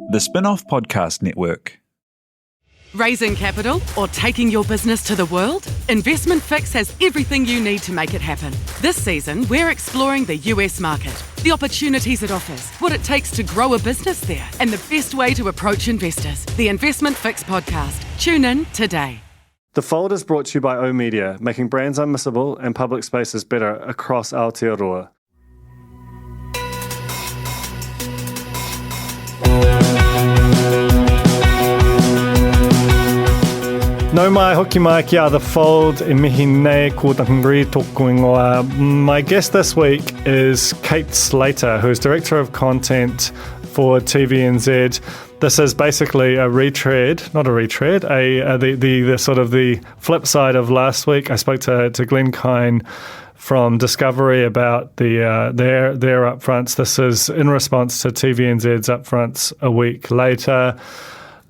The Spin-Off Podcast Network. Raising capital or taking your business to the world? Investment Fix has everything you need to make it happen. This season, we're exploring the US market, the opportunities it offers, what it takes to grow a business there, and the best way to approach investors. The Investment Fix podcast. Tune in today. The Fold is brought to you by oMedia, making brands unmissable and public spaces better across Aotearoa. No mai hoki mai kia The Fold e mihi nei ko Duncan Greive tōku ingoa. My guest this week is Cate Slater, who is Director of Content for TVNZ. This is basically a retread, not a retread, the sort of the flip side of last week. I spoke to Glenn Kine from Discovery about their upfronts. This is in response to TVNZ's upfronts a week later.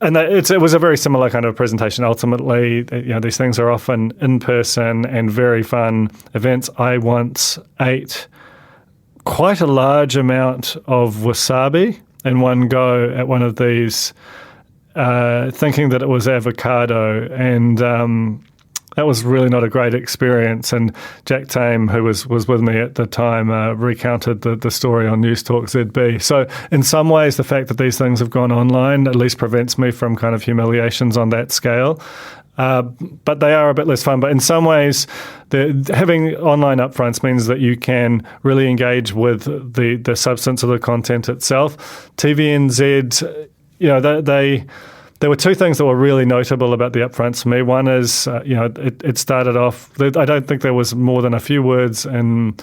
And it was a very similar kind of presentation. Ultimately, these things are often in person and very fun events. I once ate quite a large amount of wasabi in one go at one of these, thinking that it was avocado, and that was really not a great experience. And Jack Tame, who was with me at the time, recounted the story on News Talk ZB. So in some ways, the fact that these things have gone online at least prevents me from kind of humiliations on that scale. But they are a bit less fun. But in some ways, having online upfronts means that you can really engage with the substance of the content itself. TVNZ, there were two things that were really notable about the upfronts for me. One is, it started off, I don't think there was more than a few words in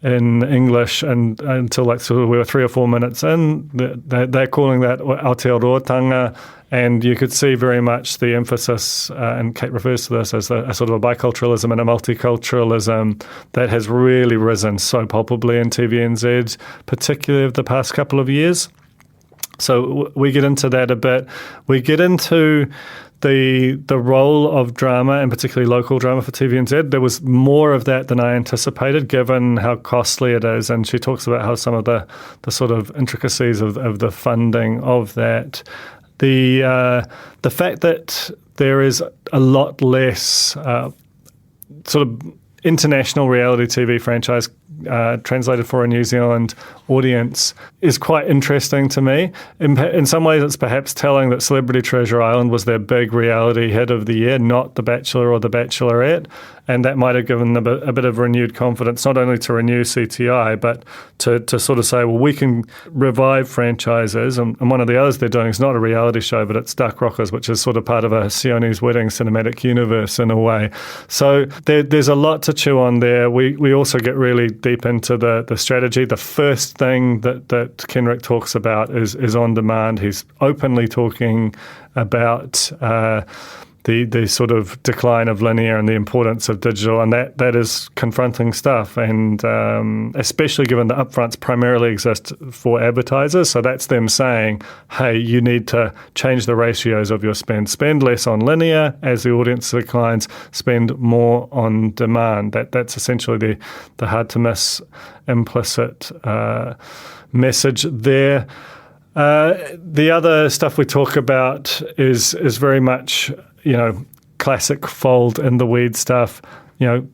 English until we were 3 or 4 minutes in. They're calling that Aotearoatanga, and you could see very much the emphasis, and Kate refers to this as a sort of a biculturalism and a multiculturalism that has really risen so palpably in TVNZ, particularly over the past couple of years. So we get into that a bit. We get into the role of drama, and particularly local drama for TVNZ. There was more of that than I anticipated, given how costly it is. And she talks about how some of the sort of intricacies of the funding of that. The fact that there is a lot less sort of international reality TV franchise translated for a New Zealand audience is quite interesting to me. In some ways, it's perhaps telling that Celebrity Treasure Island was their big reality hit of the year, not The Bachelor or The Bachelorette, and that might have given them a bit of renewed confidence, not only to renew CTI, but to sort of say, well, we can revive franchises. And one of the others they're doing is not a reality show, but it's Duck Rockers, which is sort of part of a Sione's Wedding cinematic universe in a way. So there's a lot to chew on there. We also get really deep into the strategy. The first thing that Kenrick talks about is OnDemand. He's openly talking about the sort of decline of linear and the importance of digital, and that is confronting stuff, and especially given the upfronts primarily exist for advertisers. So that's them saying, hey, you need to change the ratios of your spend less on linear as the audience declines, spend more on demand. That's essentially the hard to miss implicit message there. The other stuff we talk about is very much, classic Fold in the weed stuff,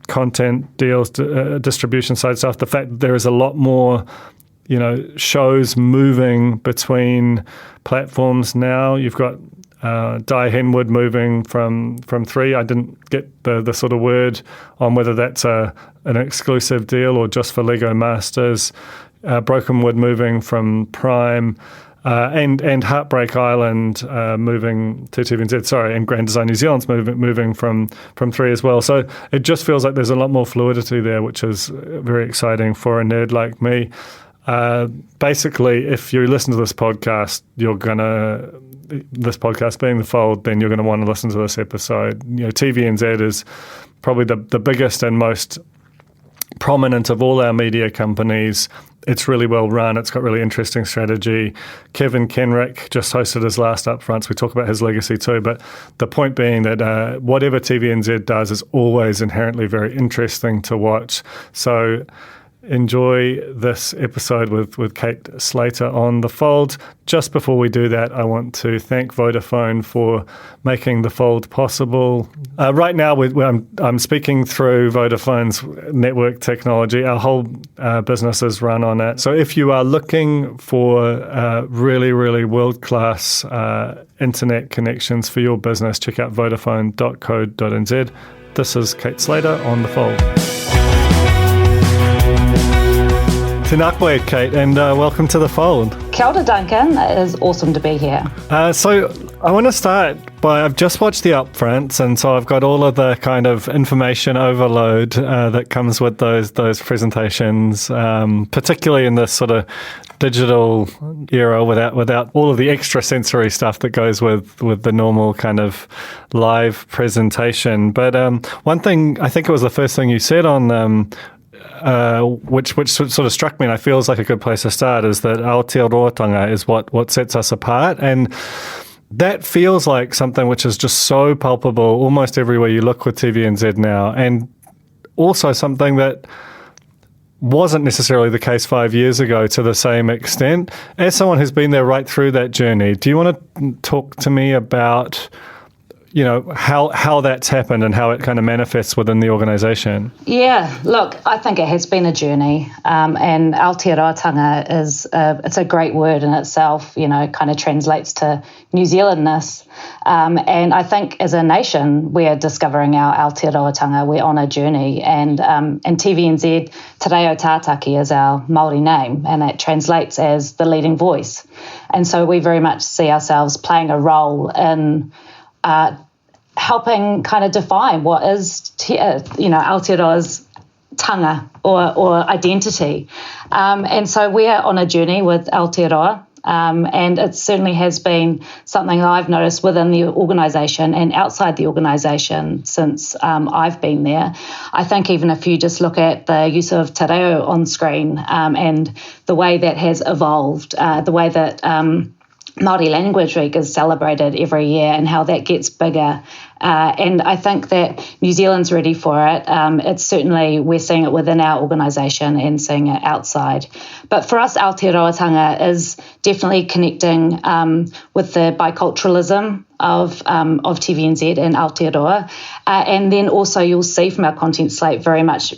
content deals, distribution side stuff. The fact that there is a lot more, shows moving between platforms now. You've got Di Henwood moving from 3. I didn't get the sort of word on whether that's an exclusive deal or just for Lego Masters. Broken Wood moving from Prime. And Heartbreak Island moving to TVNZ, and Grand Design New Zealand's moving from 3 as well. So it just feels like there's a lot more fluidity there, which is very exciting for a nerd like me. Basically, if you listen to this podcast, this podcast being The Fold, then you're going to want to listen to this episode. TVNZ is probably the biggest and most prominent of all our media companies. It's really well run. It's got really interesting strategy. Kevin Kenrick just hosted his last upfronts. We talk about his legacy too, but the point being that whatever TVNZ does is always inherently very interesting to watch. So enjoy this episode with Cate Slater on The Fold. Just before we do that, I want to thank Vodafone for making The Fold possible. Right now, I'm speaking through Vodafone's network technology. Our whole business is run on it. So if you are looking for really, really world-class internet connections for your business, check out vodafone.co.nz. This is Cate Slater on The Fold. Tēnā koe, Kate, and welcome to The Fold. Kia ora, Duncan. It is awesome to be here. So I want to start by, I've just watched the upfronts, and so I've got all of the kind of information overload that comes with those presentations, particularly in this sort of digital era without all of the extra sensory stuff that goes with the normal kind of live presentation. But one thing, I think it was the first thing you said on which sort of struck me, and I feel is like a good place to start, is that Aotearoatanga is what sets us apart. And that feels like something which is just so palpable almost everywhere you look with TVNZ now, and also something that wasn't necessarily the case 5 years ago to the same extent. As someone who's been there right through that journey, do you want to talk to me about how that's happened and how it kind of manifests within the organisation? Yeah, look, I think it has been a journey, and Aotearoatanga it's a great word in itself, kind of translates to New Zealandness. And I think as a nation, we are discovering our Aotearoatanga. We're on a journey, and TVNZ, Te Reo Tātaki, is our Māori name, and that translates as the leading voice. And so we very much see ourselves playing a role in helping kind of define what is, Aotearoa's tanga or identity. And so we are on a journey with Aotearoa, and it certainly has been something that I've noticed within the organisation and outside the organisation since I've been there. I think even if you just look at the use of te reo on screen and the way that has evolved, the way that Māori Language Week is celebrated every year and how that gets bigger. And I think that New Zealand's ready for it. It's certainly, we're seeing it within our organisation and seeing it outside. But for us, Aotearoatanga is definitely connecting with the biculturalism of TVNZ and Aotearoa. And then also you'll see from our content slate very much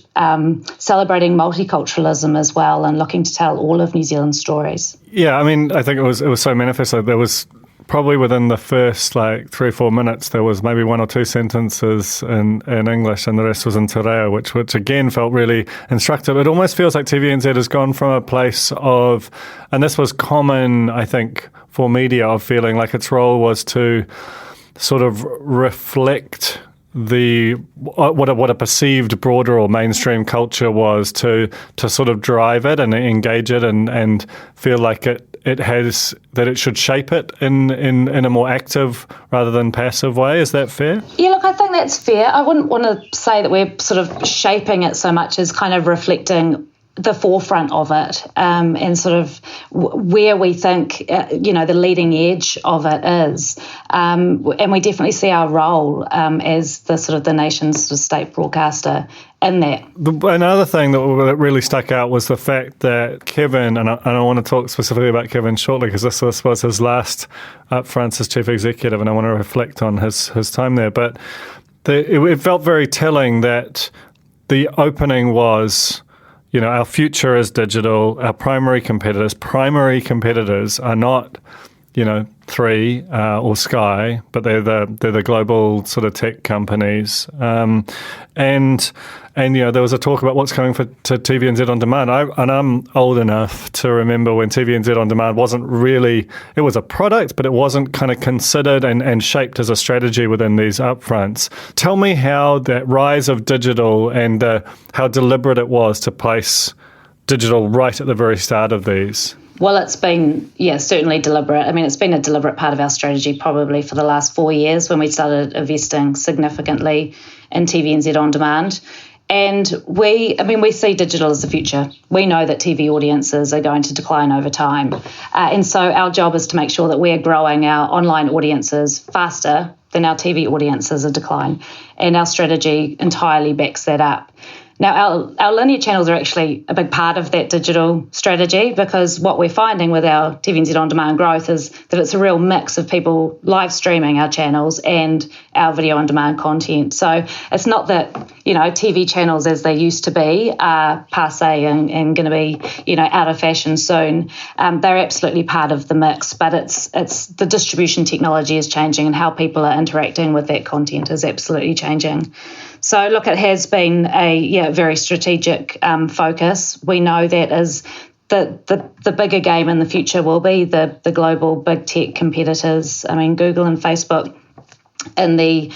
celebrating multiculturalism as well and looking to tell all of New Zealand's stories. Yeah, I mean, I think it was so manifest. There was probably within the first 3 or 4 minutes, there was maybe 1 or 2 sentences in English and the rest was in te reo, which again felt really instructive. It almost feels like TVNZ has gone from a place of, and this was common, I think, for media, of feeling like its role was to sort of reflect what a perceived broader or mainstream culture was, to sort of drive it and engage it and feel like it has, that it should shape it in a more active rather than passive way. Is that fair? Yeah, look, I think that's fair. I wouldn't want to say that we're sort of shaping it so much as kind of reflecting the forefront of it, and sort of where we think, the leading edge of it is. And we definitely see our role as the sort of the nation's sort of state broadcaster in that. Another thing that really stuck out was the fact that Kevin, and I want to talk specifically about Kevin shortly because this was his last upfronts as chief executive, and I want to reflect on his time there. But it felt very telling that the opening was, our future is digital. Our primary competitors are not, 3 or Sky, but they're the global sort of tech companies. And there was a talk about what's coming to TVNZ On Demand. I'm old enough to remember when TVNZ On Demand wasn't really, it was a product, but it wasn't kind of considered and shaped as a strategy within these upfronts. Tell me how that rise of digital and how deliberate it was to place digital right at the very start of these. Well, it's been, certainly deliberate. I mean, it's been a deliberate part of our strategy probably for the last 4 years when we started investing significantly in TVNZ On Demand. And we see digital as the future. We know that TV audiences are going to decline over time. And so our job is to make sure that we're growing our online audiences faster than our TV audiences are decline. And our strategy entirely backs that up. Now, our linear channels are actually a big part of that digital strategy, because what we're finding with our TVNZ on-demand growth is that it's a real mix of people live streaming our channels and our video on-demand content. So it's not that, TV channels as they used to be are passé and going to be, out of fashion soon. They're absolutely part of the mix, but it's the distribution technology is changing, and how people are interacting with that content is absolutely changing. So, look, it has been a very strategic focus. We know that is the bigger game in the future will be the global big tech competitors. I mean, Google and Facebook in the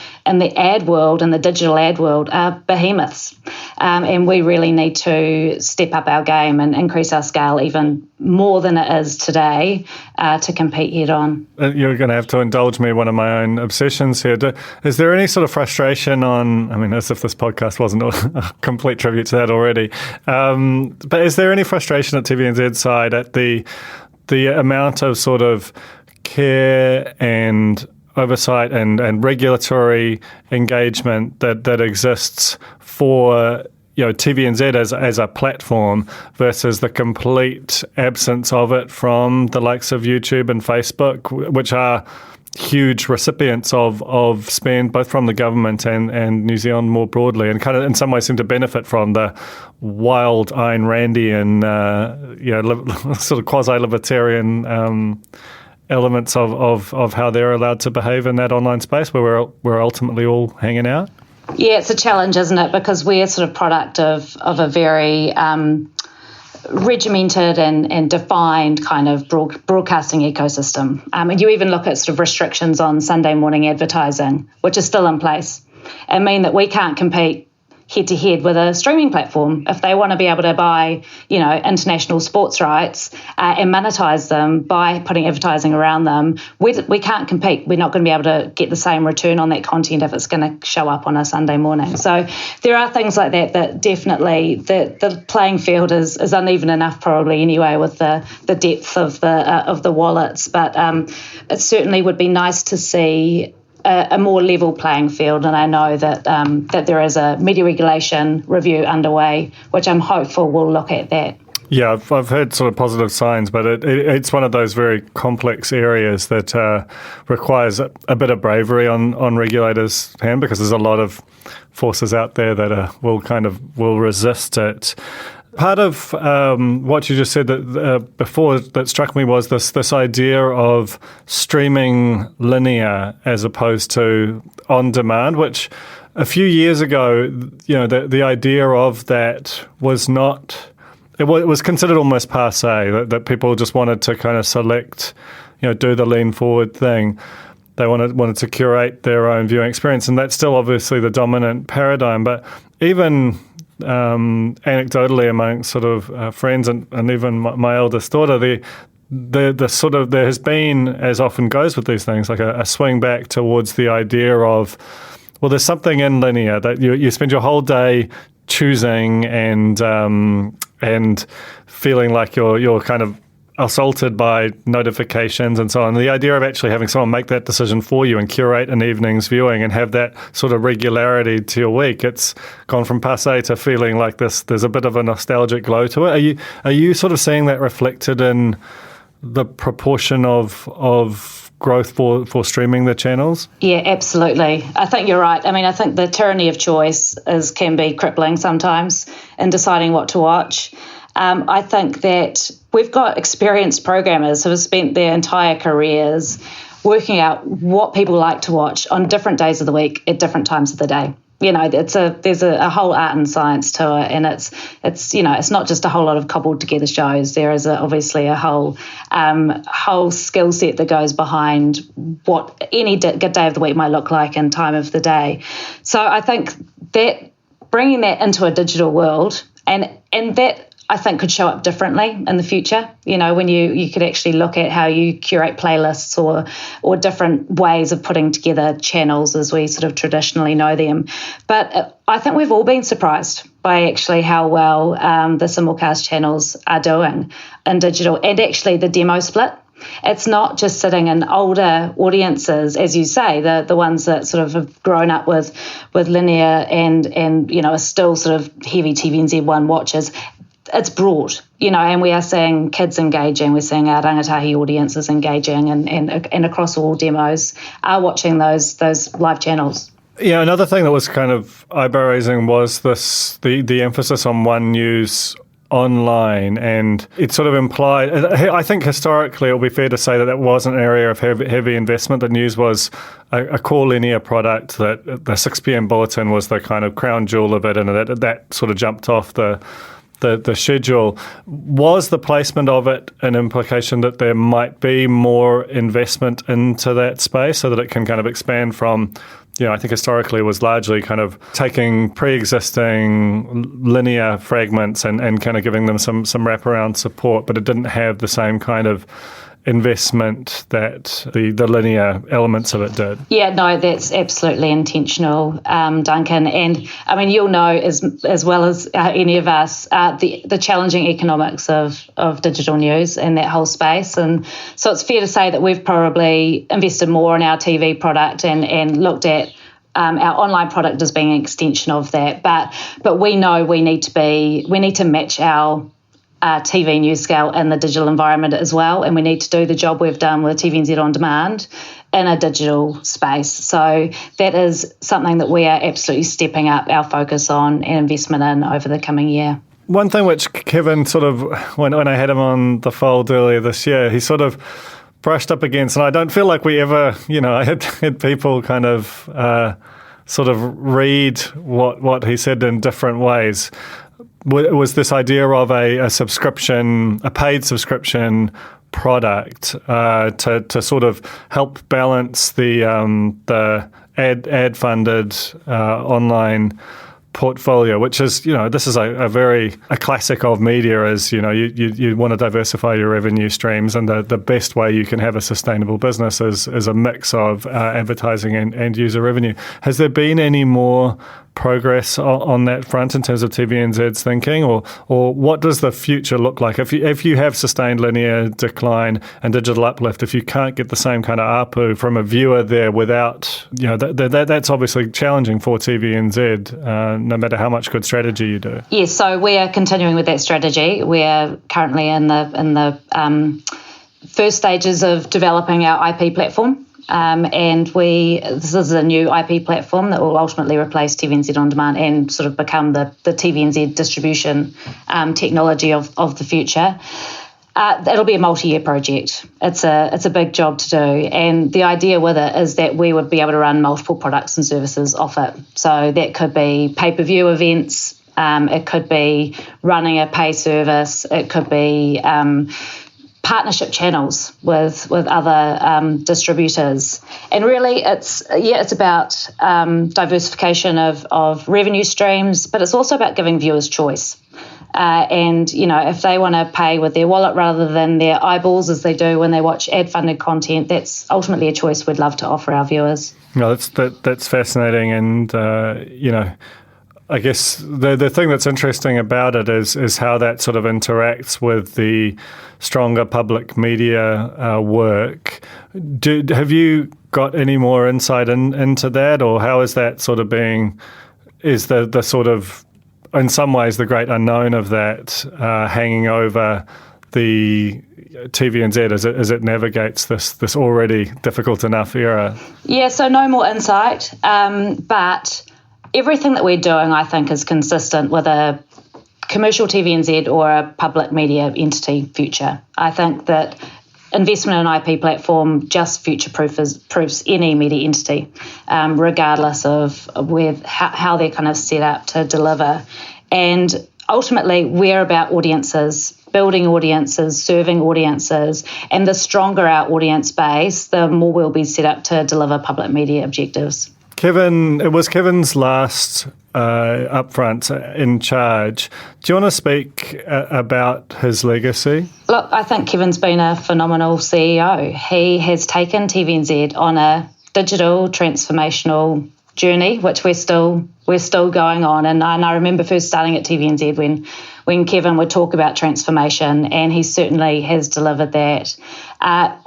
ad world, in the digital ad world, are behemoths. And we really need to step up our game and increase our scale even more than it is today to compete head on. You're going to have to indulge me one of my own obsessions here. Is there any sort of frustration as if this podcast wasn't a complete tribute to that already, but is there any frustration at TVNZ side at the amount of sort of care and oversight and regulatory engagement that exists for TVNZ as a platform versus the complete absence of it from the likes of YouTube and Facebook, which are huge recipients of spend both from the government and New Zealand more broadly, and kind of in some ways seem to benefit from the wild Ayn Randian sort of quasi-libertarian elements of how they're allowed to behave in that online space where we're ultimately all hanging out? Yeah, it's a challenge, isn't it? Because we're sort of product of a very regimented and defined kind of broadcasting ecosystem. And you even look at sort of restrictions on Sunday morning advertising, which is still in place, and mean that we can't compete head-to-head with a streaming platform. If they want to be able to buy, international sports rights and monetize them by putting advertising around them, we can't compete. We're not going to be able to get the same return on that content if it's going to show up on a Sunday morning. So there are things like that definitely the playing field is uneven enough probably anyway with the depth of the wallets. But it certainly would be nice to see a more level playing field, and I know that there is a media regulation review underway, which I'm hopeful will look at that. Yeah, I've heard sort of positive signs, but it's one of those very complex areas that requires a bit of bravery on regulators' hand, because there's a lot of forces out there that will resist it. Part of what you just said before that struck me was this idea of streaming linear as opposed to on demand, which a few years ago, the idea of that was not. It was considered almost passé, that people just wanted to kind of select, do the lean forward thing. They wanted to curate their own viewing experience, and that's still obviously the dominant paradigm. But even anecdotally among sort of friends and even my eldest daughter, the sort of there has been, as often goes with these things, like a swing back towards the idea of, well, there's something in linear that you spend your whole day choosing and feeling like you're kind of assaulted by notifications and so on. The idea of actually having someone make that decision for you and curate an evening's viewing and have that sort of regularity to your week, it's gone from passé to feeling like there's a bit of a nostalgic glow to it. Are you sort of seeing that reflected in the proportion of growth for streaming the channels? Yeah, absolutely. I think you're right. I mean, I think the tyranny of choice can be crippling sometimes in deciding what to watch. I think that we've got experienced programmers who have spent their entire careers working out what people like to watch on different days of the week at different times of the day. There's a whole art and science to it, and it's not just a whole lot of cobbled together shows. There is obviously a whole skill set that goes behind what any good day of the week might look like and time of the day. So I think that bringing that into a digital world and that I think could show up differently in the future. When you could actually look at how you curate playlists or different ways of putting together channels as we sort of traditionally know them. But I think we've all been surprised by actually how well the simulcast channels are doing in digital, and actually the demo split. it's not just sitting in older audiences, as you say, the ones that sort of have grown up with linear and are still sort of heavy TVNZ1 watchers. It's broad, and we are seeing kids engaging. We're seeing our rangatahi audiences engaging, and across all demos are watching those live channels. Yeah, another thing that was kind of eyebrow-raising was the emphasis on One News online, and it sort of implied, I think historically it will be fair to say that wasn't an area of heavy investment. The news was a core linear product, that the 6 p.m. bulletin was the kind of crown jewel of it, and that sort of jumped off the schedule. Was the placement of it an implication that there might be more investment into that space so that it can kind of expand from, I think historically it was largely kind of taking pre-existing linear fragments and kind of giving them some wraparound support, but it didn't have the same kind of investment that the linear elements of it did? Yeah, no, that's absolutely intentional, Duncan. And I mean, you'll know as well as any of us the challenging economics of digital news and that whole space. And so it's fair to say that we've probably invested more in our TV product and looked at our online product as being an extension of that. But we know we need to match our TV news scale in the digital environment as well, and we need to do the job we've done with TVNZ OnDemand in a digital space. So that is something that we are absolutely stepping up our focus on and investment in over the coming year. One thing which Kevin sort of, when I had him on the fold earlier this year, he sort of brushed up against, and I don't feel like we ever, I had people kind of sort of read what he said in different ways. Was this idea of a subscription, a paid subscription product to sort of help balance the ad funded online portfolio, which is, this is a classic of media, is, you want to diversify your revenue streams, and the best way you can have a sustainable business is a mix of advertising and user revenue. Has there been any more progress on that front in terms of TVNZ's thinking, or what does the future look like if you have sustained linear decline and digital uplift? If you can't get the same kind of ARPU from a viewer there without, that's obviously challenging for TVNZ, no matter how much good strategy you do. Yes, so we are continuing with that strategy. We are currently in the first stages of developing our IP platform. And this is a new IP platform that will ultimately replace TVNZ OnDemand and sort of become the TVNZ distribution technology of the future. It'll be a multi-year project. It's a big job to do, and the idea with it is that we would be able to run multiple products and services off it. So that could be pay-per-view events, it could be running a pay service, it could be partnership channels with other distributors. And really it's about diversification of revenue streams, but it's also about giving viewers choice. And, if they want to pay with their wallet rather than their eyeballs as they do when they watch ad-funded content, that's ultimately a choice we'd love to offer our viewers. No, that's fascinating. And, I guess the thing that's interesting about it is how that sort of interacts with the stronger public media work. Have you got any more insight into that, or how is that sort of is the sort of, in some ways, the great unknown of that hanging over the TVNZ as it navigates this already difficult enough era? Yeah, so no more insight, but everything that we're doing, I think, is consistent with a commercial TVNZ or a public media entity future. I think that investment in an IP platform just future-proofs any media entity, regardless of how they're kind of set up to deliver. And ultimately, we're about audiences, building audiences, serving audiences, and the stronger our audience base, the more we'll be set up to deliver public media objectives. Kevin, it was Kevin's last upfront in charge. Do you want to speak about his legacy? Look, I think Kevin's been a phenomenal CEO. He has taken TVNZ on a digital transformational journey, which we're still going on. And I remember first starting at TVNZ when Kevin would talk about transformation, and he certainly has delivered that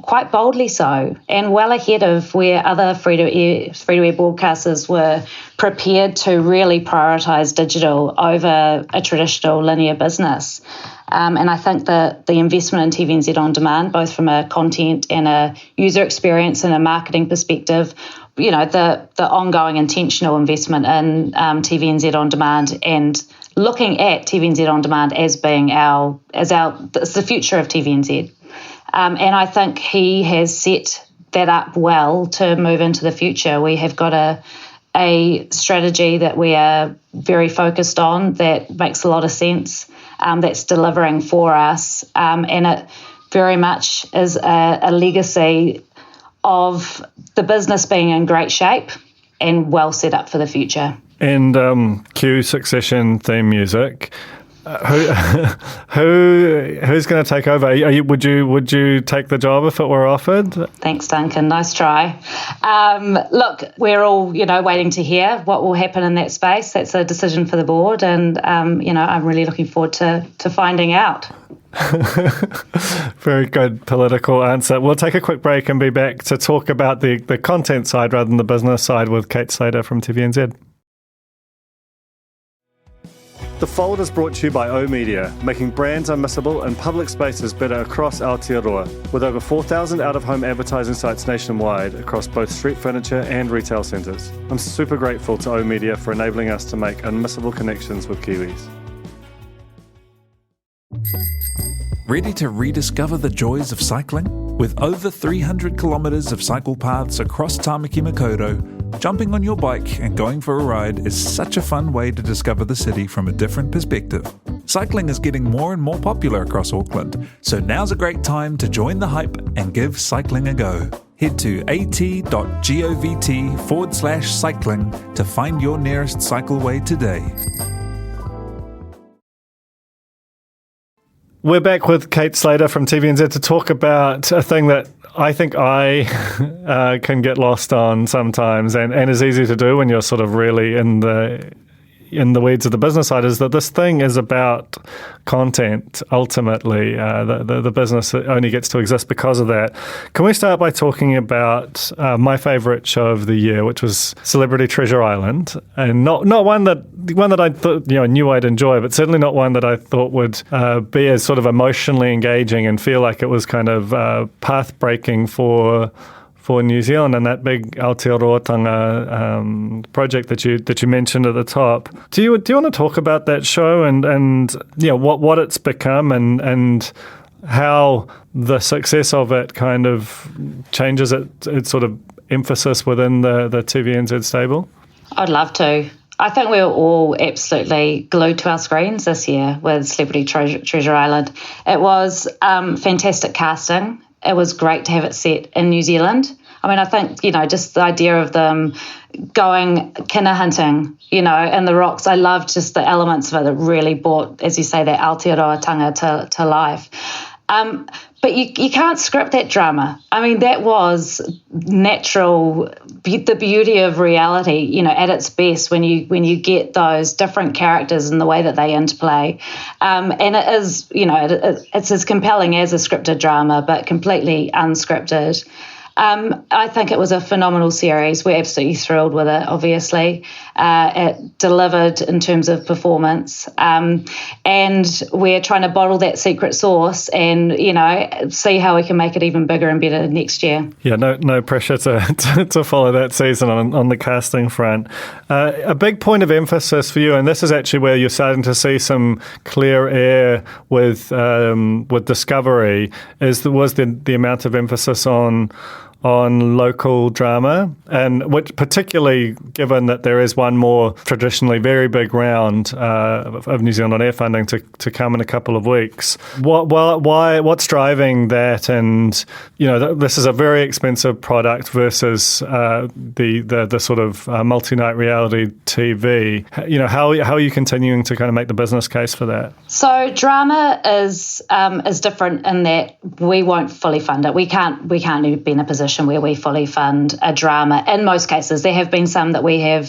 quite boldly so, and well ahead of where other free-to-air broadcasters were prepared to really prioritise digital over a traditional linear business. And I think that the investment in TVNZ OnDemand, both from a content and a user experience and a marketing perspective, you know, the ongoing intentional investment in TVNZ OnDemand and looking at TVNZ OnDemand as being it's the future of TVNZ. And I think he has set that up well to move into the future. We have got a strategy that we are very focused on that makes a lot of sense, that's delivering for us, and it very much is a legacy of the business being in great shape and well set up for the future. And cue Succession theme music. Who's going to take over? Would you take the job if it were offered? Thanks, Duncan. Nice try. Look, we're all waiting to hear what will happen in that space. That's a decision for the board, and I'm really looking forward to finding out. Very good political answer. We'll take a quick break and be back to talk about the content side rather than the business side with Cate Slater from TVNZ. The Fold is brought to you by oMedia, making brands unmissable and public spaces better across Aotearoa, with over 4,000 out-of-home advertising sites nationwide across both street furniture and retail centres. I'm super grateful to oMedia for enabling us to make unmissable connections with Kiwis. Ready to rediscover the joys of cycling? With over 300 kilometres of cycle paths across Tāmaki Makaurau, jumping on your bike and going for a ride is such a fun way to discover the city from a different perspective. Cycling is getting more and more popular across Auckland, so now's a great time to join the hype and give cycling a go. Head to at.govt/cycling to find your nearest cycleway today. We're back with Cate Slater from TVNZ to talk about a thing that I think I can get lost on sometimes and is easy to do when you're sort of really in the weeds of the business side, is that this thing is about content ultimately. The business only gets to exist because of that. Can we start by talking about my favourite show of the year, which was Celebrity Treasure Island, and not one that I thought knew I'd enjoy, but certainly not one that I thought would be as sort of emotionally engaging and feel like it was kind of path breaking for New Zealand and that big Aotearoatanga project that you mentioned at the top. Do you want to talk about that show and what it's become and how the success of it kind of changes its sort of emphasis within the TVNZ stable? I'd love to. I think we were all absolutely glued to our screens this year with Celebrity Treasure Island. It was fantastic casting. It was great to have it set in New Zealand. I mean, I think, just the idea of them going kina hunting, in the rocks. I loved just the elements of it that really brought, as you say, that Aotearoatanga to life. But you can't script that drama. I mean, that was natural, the beauty of reality, at its best when you get those different characters and the way that they interplay. And it is, it's as compelling as a scripted drama, but completely unscripted. I think it was a phenomenal series. We're absolutely thrilled with it, obviously. It delivered in terms of performance. And we're trying to bottle that secret sauce and, see how we can make it even bigger and better next year. Yeah, no pressure to follow that season on the casting front. A big point of emphasis for you, and this is actually where you're starting to see some clear air with Discovery, was the amount of emphasis on local drama, and which particularly given that there is one more traditionally very big round of New Zealand On Air funding to come in a couple of weeks. What's driving that? And this is a very expensive product versus the sort of multi-night reality TV. How are you continuing to kind of make the business case for that? So drama is different in that we won't fully fund it. We can't be in a position situation where we fully fund a drama. In most cases, there have been some that we have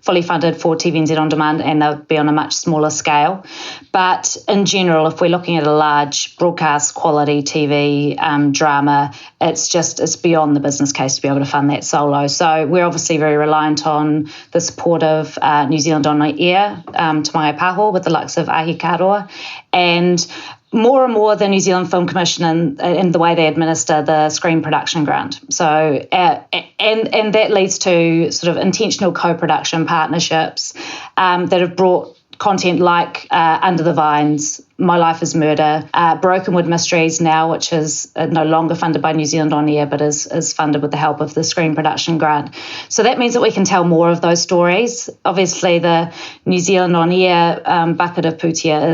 fully funded for TVNZ On Demand, and they'll be on a much smaller scale. But in general, if we're looking at a large broadcast quality TV drama, it's beyond the business case to be able to fund that solo. So we're obviously very reliant on the support of New Zealand On Air, Te Mai Paho, with the likes of Aotearoatanga, and more and more the New Zealand Film Commission and the way they administer the screen production grant. So, and that leads to sort of intentional co-production partnerships that have brought content like Under the Vines, My Life is Murder, Brokenwood Mysteries now, which is no longer funded by New Zealand On Air, but is funded with the help of the screen production grant. So that means that we can tell more of those stories. Obviously, the New Zealand On Air bucket of putia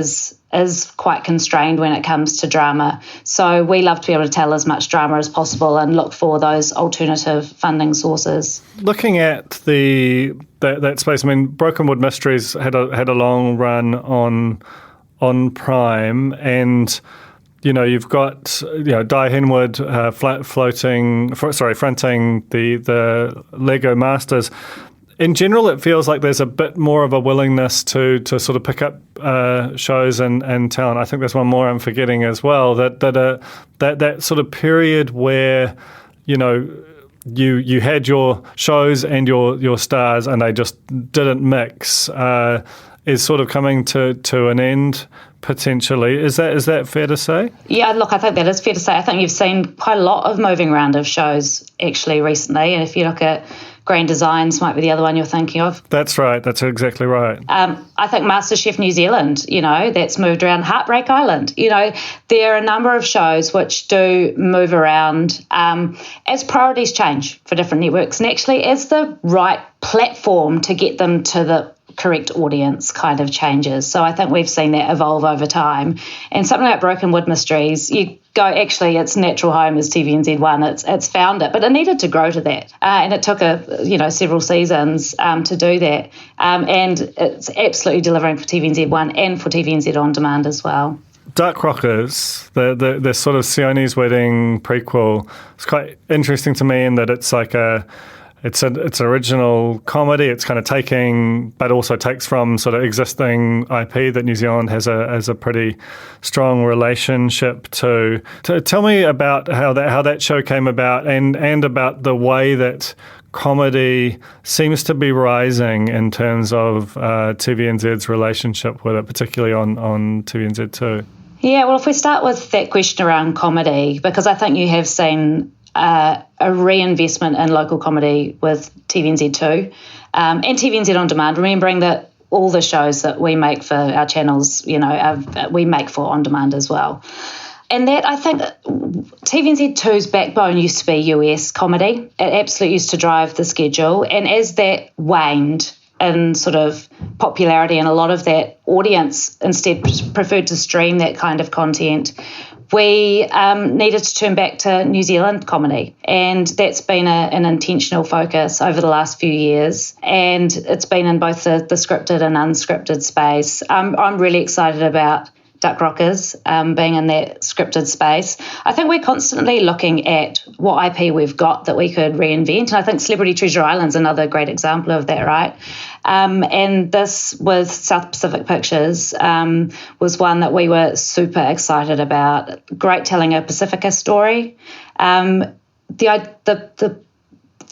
is quite constrained when it comes to drama. So we love to be able to tell as much drama as possible and look for those alternative funding sources. Looking at that space, I mean, Brokenwood Mysteries had a long run on Prime, and you've got Di Henwood fronting the Lego Masters. In general, it feels like there's a bit more of a willingness to sort of pick up shows and talent. I think there's one more I'm forgetting as well. That sort of period where you had your shows and your stars and they just didn't mix is sort of coming to an end potentially. Is that fair to say? Yeah, look, I think that is fair to say. I think you've seen quite a lot of moving around of shows actually recently, and if you look at Grand Designs might be the other one you're thinking of. That's right. That's exactly right. I think MasterChef New Zealand, that's moved around. Heartbreak Island, there are a number of shows which do move around as priorities change for different networks, and actually as the right platform to get them to the correct audience kind of changes. So I think we've seen that evolve over time. And something like Brokenwood Mysteries, you go, actually, its natural home is TVNZ1. It's found it, but it needed to grow to that, and it took several seasons to do that. And it's absolutely delivering for TVNZ1 and for TVNZ On Demand as well. Duck Rockers, the sort of Sione's Wedding prequel, it's quite interesting to me in that it's like it's an original comedy. It's kind of but also takes from sort of existing IP that New Zealand has a pretty strong relationship to. Tell me about how that show came about and about the way that comedy seems to be rising in terms of TVNZ's relationship with it, particularly on TVNZ2. Yeah, well, if we start with that question around comedy, because I think you have seen a reinvestment in local comedy with TVNZ2 and TVNZ On Demand, remembering that all the shows that we make for our channels, we make for On Demand as well. And that, I think, TVNZ2's backbone used to be US comedy. It absolutely used to drive the schedule. And as that waned in sort of popularity, and a lot of that audience instead preferred to stream that kind of content, we needed to turn back to New Zealand comedy. And that's been an intentional focus over the last few years. And it's been in both the scripted and unscripted space. I'm really excited about Duck Rockers being in that scripted space. I think we're constantly looking at what IP we've got that we could reinvent. And I think Celebrity Treasure Island's another great example of that, right? And this with South Pacific Pictures was one that we were super excited about. Great telling a Pacifica story. The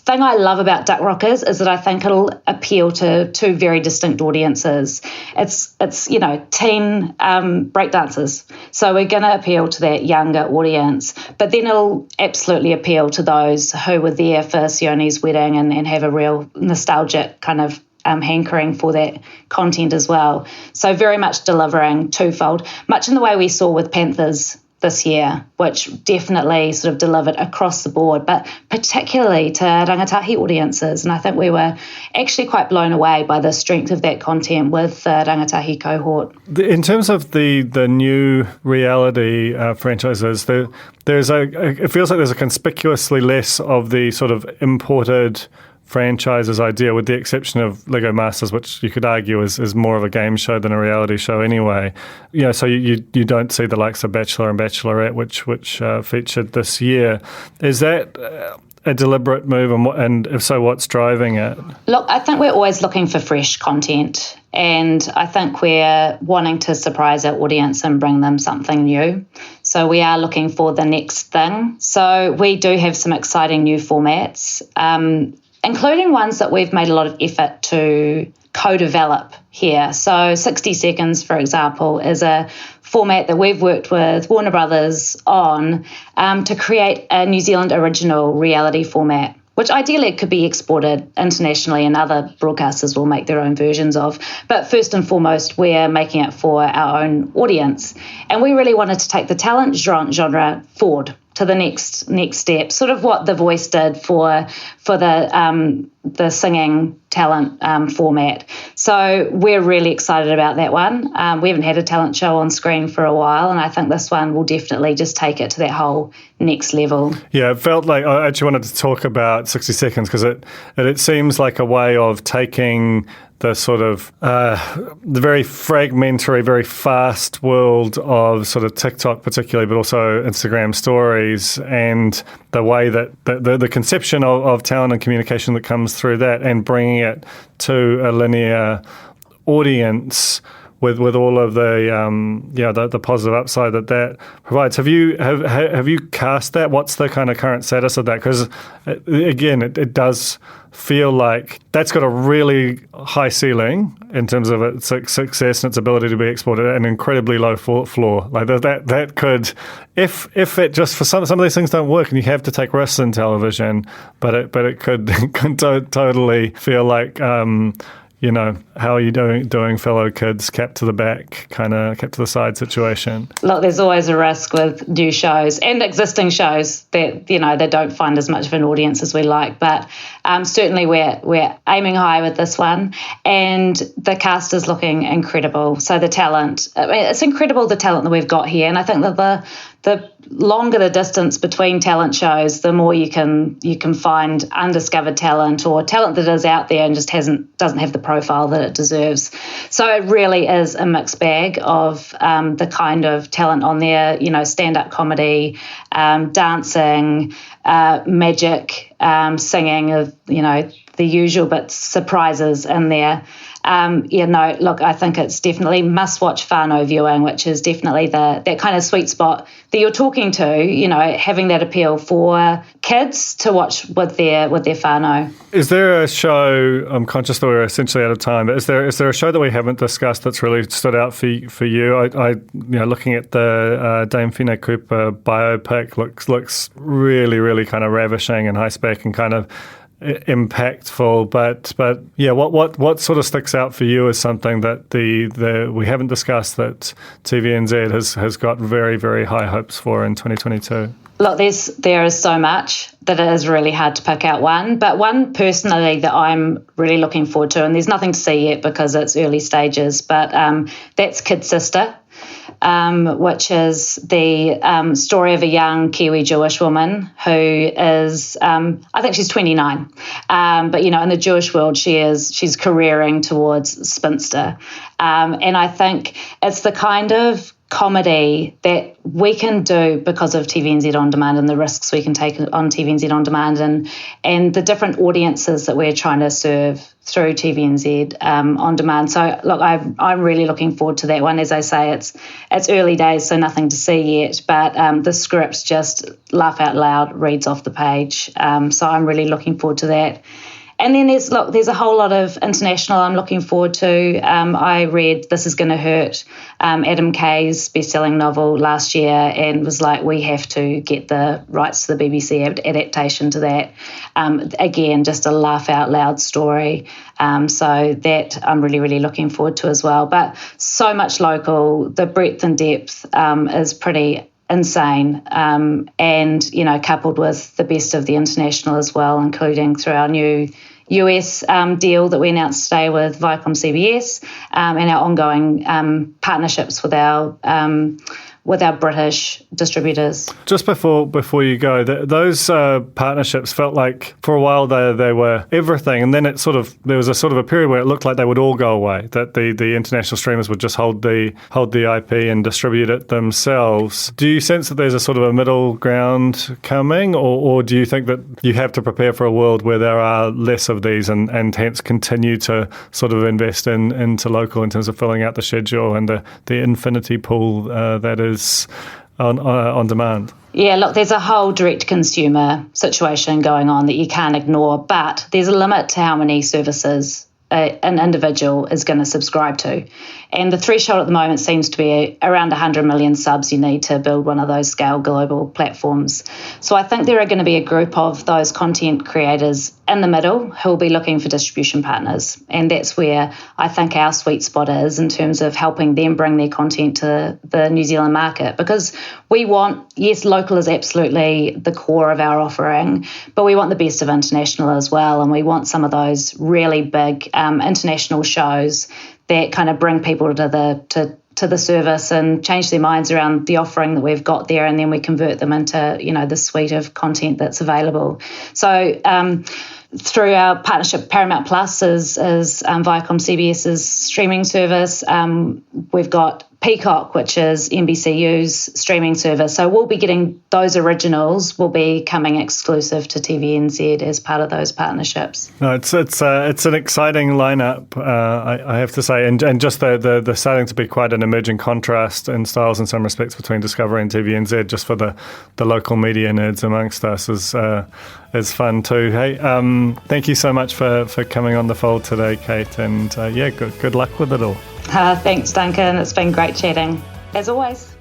thing I love about Duck Rockers is that I think it'll appeal to two very distinct audiences. It's teen breakdancers. So we're going to appeal to that younger audience, but then it'll absolutely appeal to those who were there for Sione's Wedding and have a real nostalgic kind of hankering for that content as well. So very much delivering twofold, much in the way we saw with Panthers this year, which definitely sort of delivered across the board, but particularly to rangatahi audiences. And I think we were actually quite blown away by the strength of that content with the rangatahi cohort. In terms of the new reality franchises, it feels like there's a conspicuously less of the sort of imported franchises idea, with the exception of Lego Masters, which you could argue is more of a game show than a reality show anyway. So you don't see the likes of Bachelor and Bachelorette, which featured this year. Is that a deliberate move, and if so, what's driving it? Look, I think we're always looking for fresh content, and I think we're wanting to surprise our audience and bring them something new. So we are looking for the next thing. So we do have some exciting new formats, including ones that we've made a lot of effort to co-develop here. So 60 Seconds, for example, is a format that we've worked with Warner Brothers on to create a New Zealand original reality format, which ideally could be exported internationally and other broadcasters will make their own versions of. But first and foremost, we're making it for our own audience. And we really wanted to take the talent genre forward to the next step, sort of what The Voice did for the singing talent format. So we're really excited about that one. We haven't had a talent show on screen for a while, and I think this one will definitely just take it to that whole next level. Yeah, it felt like I actually wanted to talk about 60 Seconds because it seems like a way of taking the sort of the very fragmentary, very fast world of sort of TikTok particularly, but also Instagram stories, and the way that the conception of talent and communication that comes through that, and bringing it to a linear audience with all of the positive upside that provides. Have you cast that? What's the kind of current status of that? Because again, it does feel like that's got a really high ceiling in terms of its success and its ability to be exported, at an incredibly low floor. Like that could, if it just for some of these things don't work, and you have to take risks in television, but it could totally feel like. How are you doing fellow kids, kept to the back, kind of kept to the side situation? Look, there's always a risk with new shows and existing shows that, they don't find as much of an audience as we like. But certainly we're aiming high with this one, and the cast is looking incredible. So the talent, it's incredible, the talent that we've got here. And I think that the longer the distance between talent shows, the more you can find undiscovered talent, or talent that is out there and just doesn't have the profile that it deserves. So it really is a mixed bag of the kind of talent on there, stand-up comedy, dancing, magic, singing, of the usual, but surprises in there. Look, I think it's definitely must-watch whānau viewing, which is definitely that kind of sweet spot that you're talking to, having that appeal for kids to watch with their whānau. Is there a show, I'm conscious that we're essentially out of time, but is there a show that we haven't discussed that's really stood out for you? I looking at the Dame Whine Cooper biopic, looks really, really kind of ravishing and high spec and kind of impactful, but yeah, what sort of sticks out for you as something that the we haven't discussed that TVNZ has got very, very high hopes for in 2022? Look, there is so much that it is really hard to pick out one, but one personally that I'm really looking forward to, and there's nothing to see yet because it's early stages, but that's Kid Sister. Which is the story of a young Kiwi Jewish woman who is, I think she's 29, but in the Jewish world she's careering towards spinster, and I think it's the kind of comedy that we can do because of TVNZ On Demand and the risks we can take on TVNZ On Demand, and the different audiences that we're trying to serve through TVNZ On Demand. So look, I'm really looking forward to that one. As I say, it's early days, so nothing to see yet, but the script just laugh out loud reads off the page. So I'm really looking forward to that. And then there's a whole lot of international I'm looking forward to. I read This Is Gonna Hurt, Adam Kay's best-selling novel last year, and was like, we have to get the rights to the BBC adaptation to that. Again, just a laugh out loud story. So that I'm really, really looking forward to as well. But so much local, the breadth and depth is pretty insane, and coupled with the best of the international as well, including through our new US deal that we announced today with Viacom CBS, and our ongoing partnerships with our British distributors. Just before you go, those partnerships felt like for a while they were everything, and then there was a sort of a period where it looked like they would all go away. That the international streamers would just hold the IP and distribute it themselves. Do you sense that there's a sort of a middle ground coming, or do you think that you have to prepare for a world where there are less of these and hence continue to sort of invest into local in terms of filling out the schedule and the infinity pool that is on demand? Yeah, look, there's a whole direct consumer situation going on that you can't ignore, but there's a limit to how many services an individual is going to subscribe to. And the threshold at the moment seems to be around 100 million subs you need to build one of those scale global platforms. So I think there are going to be a group of those content creators in the middle who will be looking for distribution partners. And that's where I think our sweet spot is in terms of helping them bring their content to the New Zealand market. Because we want, yes, local is absolutely the core of our offering, but we want the best of international as well. And we want some of those really big international shows that kind of bring people to the service and change their minds around the offering that we've got there, and then we convert them into, the suite of content that's available. So through our partnership, Paramount Plus is Viacom CBS's streaming service. We've got Peacock, which is NBCU's streaming service. So we'll be getting those originals will be coming exclusive to TVNZ as part of those partnerships. No, it's an exciting lineup, I have to say, and just the starting to be quite an emerging contrast in styles in some respects between Discovery and TVNZ. Just for the local media nerds amongst us is fun too. Hey, thank you so much for coming on the fold today, Kate, and good luck with it all. Thanks, Duncan. It's been great chatting, as always.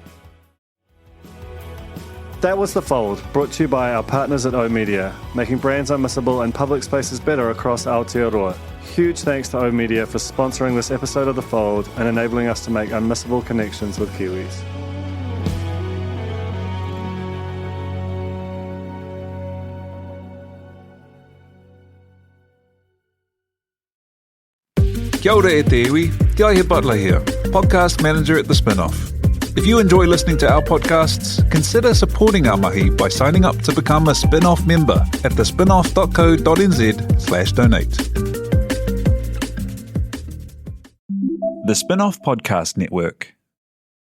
That was The Fold, brought to you by our partners at oOh!media, making brands unmissable and public spaces better across Aotearoa. Huge thanks to oOh!media for sponsoring this episode of The Fold and enabling us to make unmissable connections with Kiwis. Kia ora e te iwi, Te Aihe Butler here, podcast manager at The Spinoff. If you enjoy listening to our podcasts, consider supporting our mahi by signing up to become a Spinoff member at thespinoff.co.nz/donate. The Spinoff Podcast Network.